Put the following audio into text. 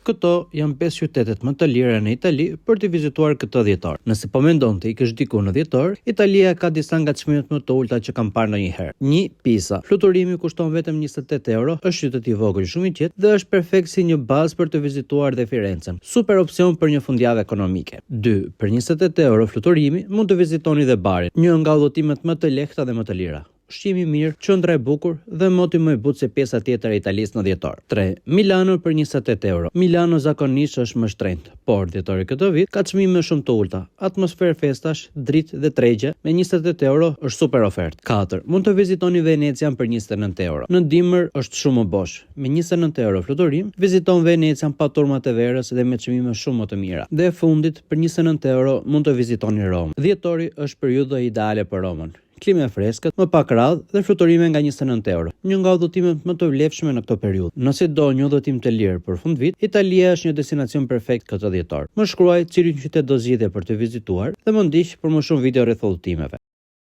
Këto janë 5 qytetet më të lira në Itali për të vizituar këtë dhjetor. Nëse po mendon të ikësh diku në dhjetor, Italia ka disa nga çmimet më të ulta që kam parë ndonjëherë. 1. Pisa. Fluturimi kushton vetëm 28 euro, është qytet i vogël shumë i qetë dhe është perfekt si një bazë për të vizituar dhe Firencen. Super opsion për një fundjavë ekonomike. 2. Për 28 euro fluturimi mund të vizitoni dhe barin, një nga udhëtimet më të lehta dhe më të lira. Ushqimi mirë, qendra e bukur dhe moti më i butë se pjesa tjetër e Italisë në dhjetor. 3. Milano për 28 euro. Milano zakonisht është më shtrenjtë, por dhjetori këtë vit ka çmime shumë të ulta. Atmosferë festash, dritë dhe tregje me 28 euro është super ofertë. 4. Mund të vizitoni Venecian për 29 euro. Në dimër është shumë më bosh. Me 29 euro fluturim, viziton Venecian pa turmat e verës dhe me çmime shumë më të mira. Dhe e fundit, për 29 euro mund të vizitoni Romë. Dhjetori është periudha ideale për Romën. Klimë e freskët, më pak radhë dhe fluturime nga 29 euro. Një nga udhëtimet më të vlefshme në këtë periudhë. Nëse do një udhëtim të lirë për fundvit, Italia është një destinacion perfekt këtë dhjetor. Më shkruaj cilin qytet do zgjidhje për të vizituar dhe më ndiq për më shumë video rreth udhëtimeve.